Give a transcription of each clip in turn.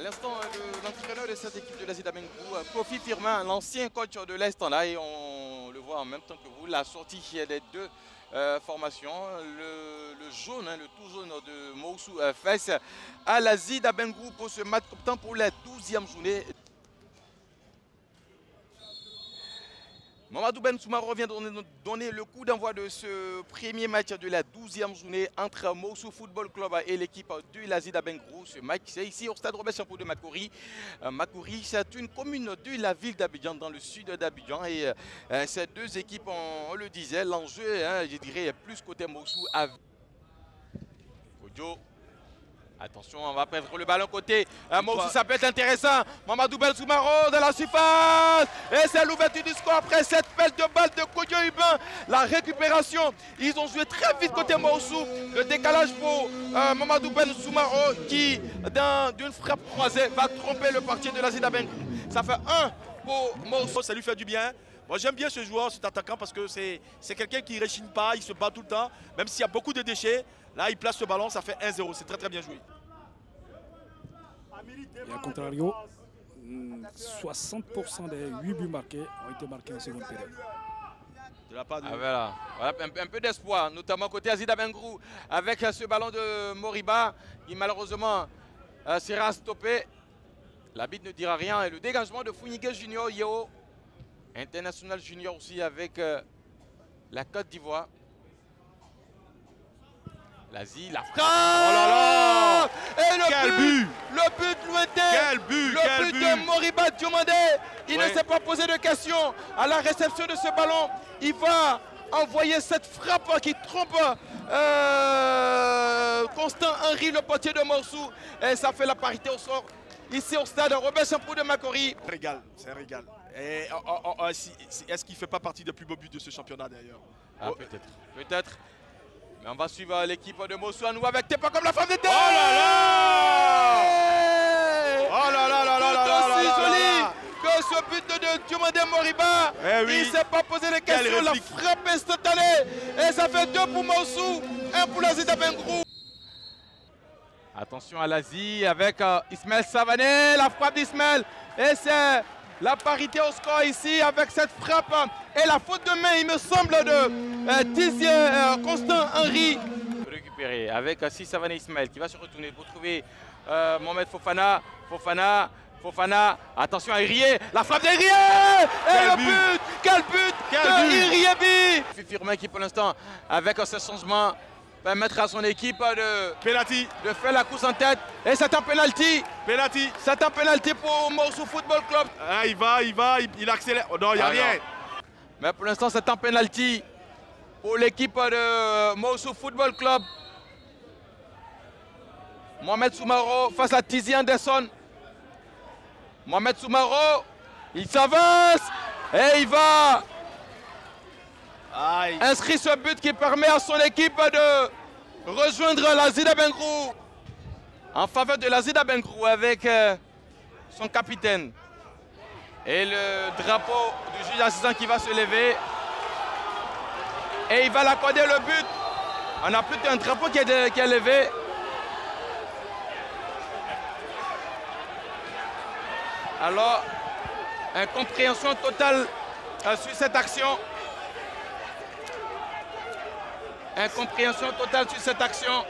l'instant, l'entraîneur de cette équipe de l'AZ Abengourou, Kofi Firmin, l'ancien coach de l'Est, là, et on le voit en même temps que vous, la sortie des deux formations, le jaune, le tout jaune de Moussou face à l'AZ Abengourou pour ce match optant pour la 12e journée. Mamadou Ben Soumaro vient donner le coup d'envoi de ce premier match de la 12e journée entre Moussou Football Club et l'équipe de l'AZ Abengourou. Ce match, c'est ici au stade Robert Champeau de Makori. Makori, c'est une commune de la ville d'Abidjan, dans le sud d'Abidjan. Et ces deux équipes, on le disait, l'enjeu, je dirais, est plus côté Moussou. Kodjo. Attention, on va perdre le ballon côté. Moussou, ça peut être intéressant. Mamadou Ben Soumaro dans la surface. Et c'est l'ouverture du score après cette pelle de balle de Kodjo Hubin. La récupération. Ils ont joué très vite côté Moussou. Le décalage pour Mamadou Ben Soumaro qui, d'une frappe croisée, va tromper le portier de l'AZ Abengourou. Ça fait 1 pour Moussou. Ça lui fait du bien. Moi j'aime bien ce joueur, cet attaquant, parce que c'est quelqu'un qui ne réchigne pas, il se bat tout le temps, même s'il y a beaucoup de déchets. Là, il place ce ballon, ça fait 1-0. C'est très très bien joué. Et à contrario, 60% des 8 buts marqués ont été marqués en seconde période. De la part de... voilà un peu d'espoir, notamment côté AZ Abengourou, avec ce ballon de Moriba qui malheureusement sera stoppé. L'arbitre ne dira rien. Et le dégagement de Founigué Junior, Yeo, international junior aussi avec la Côte d'Ivoire. L'Asie, la frappe. Oh là là! Et le Quel but! Le but lointain! Quel but! Le but de Moriba Diomandé! Il ne s'est pas posé de questions à la réception de ce ballon. Il va envoyer cette frappe qui trompe Constant Henry, le portier de Moussou. Et ça fait la parité au sort. Ici au stade Robert Champeau de Makori. C'est un régal. Est-ce qu'il ne fait pas partie des plus beaux buts de ce championnat d'ailleurs? Peut-être. Peut-être. Mais on va suivre l'équipe de Moussou à nous avec T'es pas comme la femme d'été. Oh là là! Oh là là là là là là aussi là joli que ce but de Diomandé Moriba. Eh oui. Il ne s'est pas posé les questions, la frappe instantanée. Et ça fait 2 pour Moussou, 1 pour l'AZ Abengourou. Attention à l'Asie avec Ismaël Savané, la frappe d'Ismaël. Et c'est la parité au score ici avec cette frappe et la faute de main, il me semble, de Tizier Constant Henry. Récupéré avec Savané Ismaël qui va se retourner pour trouver Mohamed Fofana. Fofana, attention à Irié, la frappe d'Irié. Et le but, quel but de Irié. Firmin qui pour l'instant avec ce changement permettre à son équipe de faire la course en tête. Et c'est un penalty. C'est un penalty pour Moussou Football Club. Ah, il accélère. Oh non, il n'y a rien. Non. Mais pour l'instant, c'est un penalty pour l'équipe de Moussou Football Club. Mohamed Soumaro face à Tizi Anderson. Mohamed Soumaro, il s'avance et il va inscrit ce but qui permet à son équipe de rejoindre l'AZ Abengourou en faveur de l'AZ Abengourou avec son capitaine. Et le drapeau du juge assistant qui va se lever. Et il va l'accorder le but. On a plutôt un drapeau qui est levé. Alors, incompréhension totale sur cette action. Incompréhension totale sur cette action.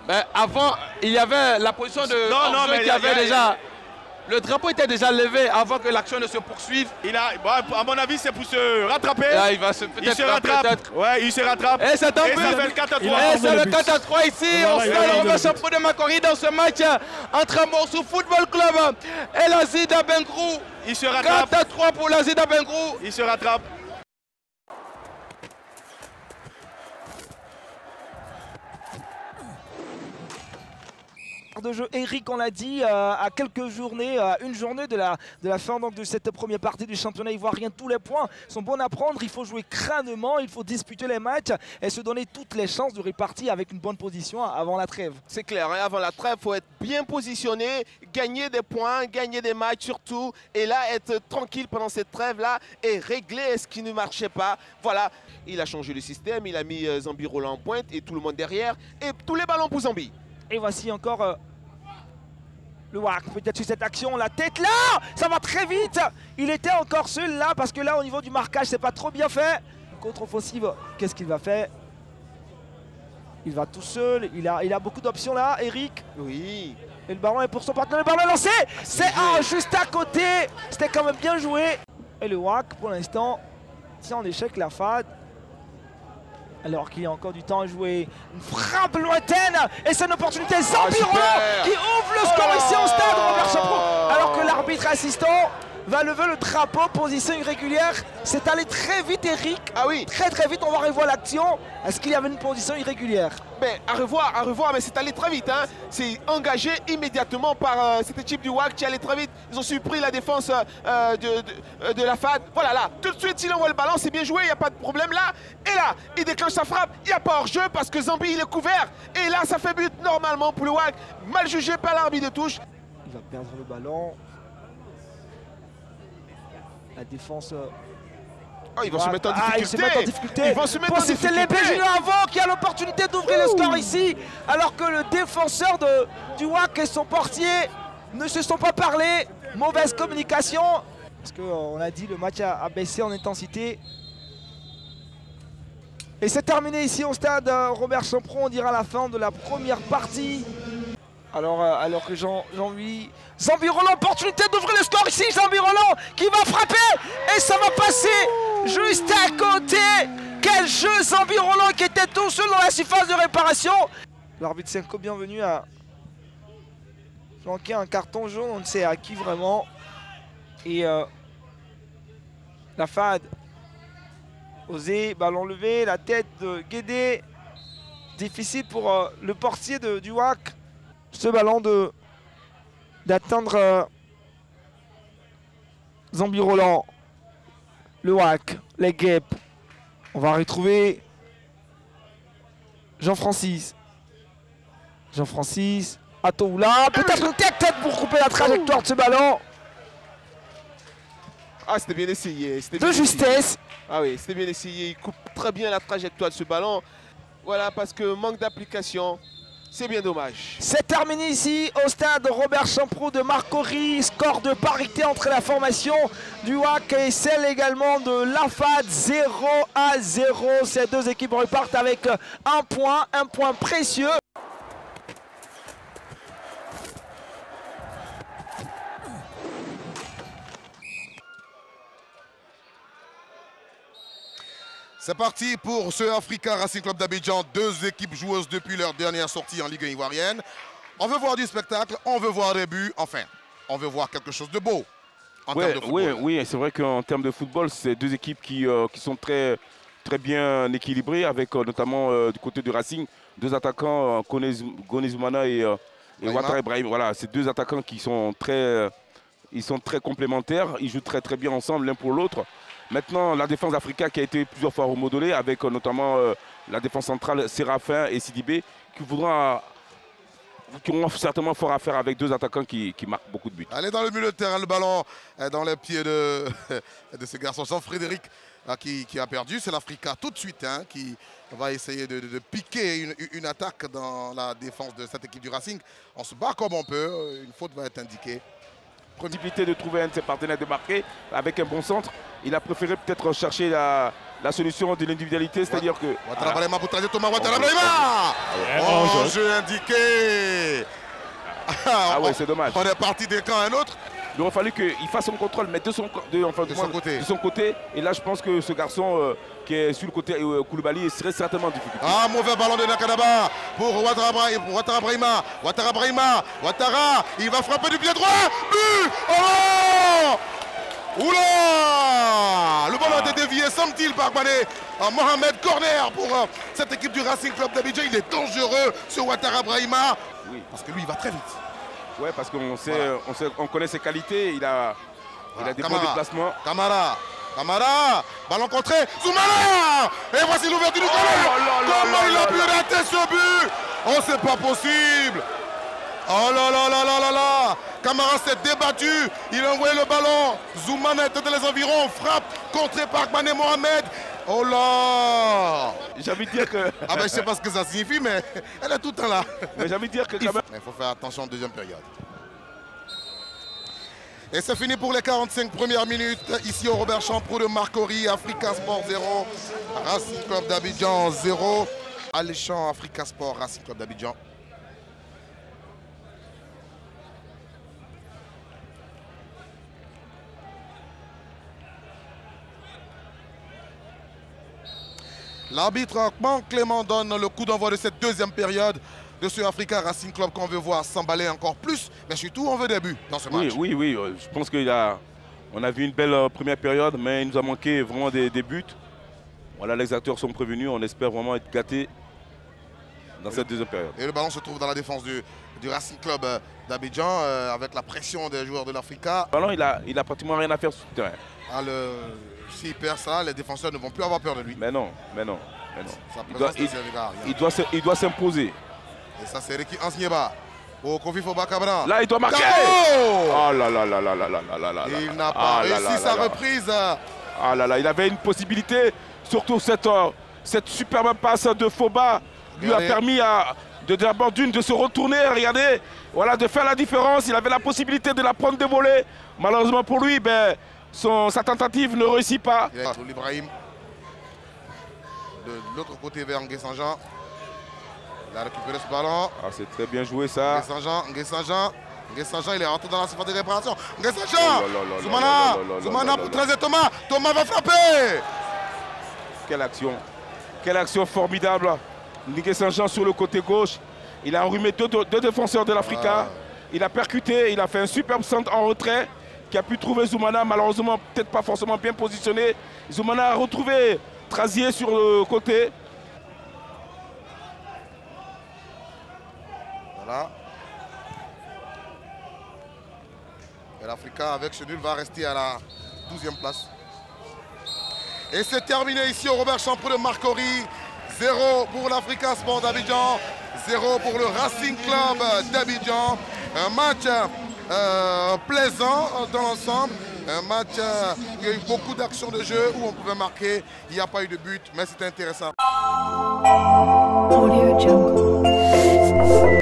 Ben, avant, il y avait la position de hors-jeu qui avait déjà... Le drapeau était déjà levé avant que l'action ne se poursuive. À mon avis, c'est pour se rattraper. Là, il va peut-être rattraper. Ouais, il se rattrape. Et c'est un but. Ça fait le 4-3. Et c'est le 4-3 ici. On se fait le Robert Champeau de Makori dans ce match entre Moussou Football Club et l'AZ Abengourou. Il se rattrape. 4-3 pour l'AZ Abengourou. Il se rattrape. De jeu. Eric, on l'a dit, à quelques journées, une journée de la fin donc, de cette première partie du championnat ivoirien, tous les points sont bons à prendre. Il faut jouer crânement, il faut disputer les matchs et se donner toutes les chances de répartir avec une bonne position avant la trêve. C'est clair, hein, avant la trêve, il faut être bien positionné, gagner des points, gagner des matchs surtout, et là être tranquille pendant cette trêve-là et régler ce qui ne marchait pas. Voilà, il a changé le système, il a mis Zambi Roland en pointe et tout le monde derrière, et tous les ballons pour Zambi. Et voici encore Le WAC peut-être sur cette action, la tête là, ça va très vite. Il était encore seul là parce que là au niveau du marquage c'est pas trop bien fait. Contre-offensive, qu'est-ce qu'il va faire? Il va tout seul, il a beaucoup d'options là, Eric. Oui. Et le ballon est pour son partenaire, le ballon est lancé. C'est juste à côté, c'était quand même bien joué. Et le WAC pour l'instant tient en échec la FAD. Alors qu'il y a encore du temps à jouer. Une frappe lointaine. Et c'est une opportunité. Zambi Roland qui ouvre le score ici au stade Robert Champrou. Alors que l'arbitre assistant va lever le drapeau. Position irrégulière. C'est allé très vite, Eric. Ah oui. Très très vite. On va revoir l'action. Est-ce qu'il y avait une position irrégulière? Mais à revoir, mais c'est allé très vite. Hein. C'est engagé immédiatement par cette équipe du WAC qui allait très vite. Ils ont surpris la défense de la FAD. Voilà, là, tout de suite, il envoie le ballon, c'est bien joué, il n'y a pas de problème là. Et là, il déclenche sa frappe, il n'y a pas hors-jeu parce que Zambi, il est couvert. Et là, ça fait but normalement pour le WAC. Mal jugé par l'arbitre de touche. Il va perdre le ballon. La défense... Oh, ils vont se mettre en difficulté. Ils se mettent en difficulté. Ils vont se mettre en difficulté. C'est l'épée Julien Avant qui a l'opportunité d'ouvrir le score ici. Alors que le défenseur du WAC et son portier ne se sont pas parlé. Mauvaise communication. Parce qu'on a dit le match a baissé en intensité. Et c'est terminé ici au stade Robert Champrou. On dira la fin de la première partie. Alors que Jean-Louis... Zambi Roland, opportunité d'ouvrir le score ici. Zambi Roland qui va frapper. Et ça va passer juste à côté. Quel jeu Zambi Roland qui était tout seul dans la surface de réparation. L'arbitre Senko bienvenue à flanquer un carton jaune. On ne sait à qui vraiment. Et la FAD. Osé, ballon levé. La tête de Guédé. Difficile pour le portier du WAC. Ce ballon d'atteindre Zambi Roland, le WAC, les guêpes. On va retrouver Jean-Francis. Jean-Francis, Atoula, peut-être une tête pour couper la trajectoire de ce ballon. Ah, c'était bien essayé. De justesse. Ah oui, c'était bien essayé. Il coupe très bien la trajectoire de ce ballon. Voilà, parce que manque d'application. C'est bien dommage. C'est terminé ici au stade Robert Champrou de Marcory. Score de parité entre la formation du WAC et celle également de l'AFAD. 0-0. Ces deux équipes repartent avec un point précieux. C'est parti pour ce Africa Racing Club d'Abidjan. Deux équipes joueuses depuis leur dernière sortie en Ligue 1 ivoirienne. On veut voir du spectacle, on veut voir des buts. Enfin, on veut voir quelque chose de beau en termes de football. Oui, c'est vrai qu'en termes de football, c'est deux équipes qui sont très bien équilibrées, avec notamment du côté du Racing, deux attaquants, Gone Zoumana et Ouattara Ibrahim. Voilà, c'est deux attaquants qui sont très complémentaires. Ils jouent très bien ensemble l'un pour l'autre. Maintenant, la défense d'Africa qui a été plusieurs fois remodelée, avec notamment la défense centrale Séraphin et Sidibé, qui auront certainement fort à faire avec deux attaquants qui marquent beaucoup de buts. Allez dans le milieu de terrain, le ballon dans les pieds de ce garçon Jean-Frédéric qui a perdu. C'est l'Africa tout de suite qui va essayer de piquer une attaque dans la défense de cette équipe du Racing. On se bat comme on peut, une faute va être indiquée. Possibilité de trouver un de ses partenaires de marquer avec un bon centre. Il a préféré peut-être chercher la solution de l'individualité, c'est-à-dire que... Ouattara Brahima pour traiter Thomas Ouattara Brahima. Jeu indiqué. Ah ouais, c'est dommage. On est parti d'un camp à un autre. Il aurait fallu qu'il fasse son contrôle, mais de son côté. Et là, je pense que ce garçon qui est sur le côté Koulibaly serait certainement en difficulté. Ah, mauvais ballon de Nakadaba pour Ouattara Brahima. Ouattara, il va frapper du pied droit. But. Oh! Oula! Le ballon a été dévié, semble-t-il, par Mohamed. Corner pour cette équipe du Racing Club d'Abidjan. Il est dangereux, ce Ouattara Brahima. Oui, parce que lui, il va très vite. Ouais, parce qu'on on connaît ses qualités. Il a des bons déplacements. Camara, ballon contré, Zoumana! Et voici l'ouverture du corner. Comment il a pu rater ce but? Oh, c'est pas possible. Oh là là là là là là. Camara s'est débattu, il a envoyé le ballon. Zoumana était dans les environs, frappe, contré par Mané Mohamed. Oh là! J'ai envie de dire que... Ah ben je sais pas ce que ça signifie, mais elle est tout le temps là. Mais j'ai envie de dire que quand même... Il faut faire attention en deuxième période. Et c'est fini pour les 45 premières minutes. Ici au Robert Champrou de Marcory, Africa Sport 0, Racing Club d'Abidjan 0. Alléchant Africa Sport, Racing Club d'Abidjan. L'arbitre Clément donne le coup d'envoi de cette deuxième période de ce Africa Racing Club qu'on veut voir s'emballer encore plus. Mais surtout, on veut des buts dans ce match. Oui. Je pense qu'on a vu une belle première période, mais il nous a manqué vraiment des buts. Voilà, les acteurs sont prévenus. On espère vraiment être gâtés dans cette deuxième période. Et le ballon se trouve dans la défense du Racing Club d'Abidjan avec la pression des joueurs de l'Africa. Le ballon, il a pratiquement rien à faire sur le terrain. S'il perd ça, les défenseurs ne vont plus avoir peur de lui. Mais non. Il doit s'imposer. Et ça, c'est Ricky Ansnieba. Au Kofi Fobakabra. Là, il doit marquer. Oh là là. Il n'a pas réussi sa reprise. Ah là là, il avait une possibilité. Surtout cette superbe passe de Foba lui a permis d'abord de se retourner, regardez, voilà, de faire la différence. Il avait la possibilité de la prendre de volée. Malheureusement pour lui, sa tentative ne réussit pas. Il y a l'Ibrahim de l'autre côté vers Ngué Saint-Jean. Il a récupéré ce ballon. Ah, c'est très bien joué ça. Ngué Saint-Jean, il est rentré dans la surface de réparation. Ngué Saint-Jean, Zoumana pour tracer Thomas. Thomas va frapper. Quelle action formidable. Ngué Saint-Jean sur le côté gauche. Il a enrhumé deux défenseurs de l'Africa. Il a percuté, il a fait un superbe centre en retrait qui a pu trouver Zoumana, malheureusement peut-être pas forcément bien positionné. Zoumana a retrouvé Trazier sur le côté. Voilà. Et l'Africa avec ce nul va rester à la 12e place. Et c'est terminé ici au Robert Champrou de Marcory. 0 pour l'Africa Sport d'Abidjan, 0 pour le Racing Club d'Abidjan. Un match plaisant dans l'ensemble. Un match où il y a eu beaucoup d'actions de jeu, où on pouvait marquer. Il n'y a pas eu de but, mais c'était intéressant. Audio Jungle.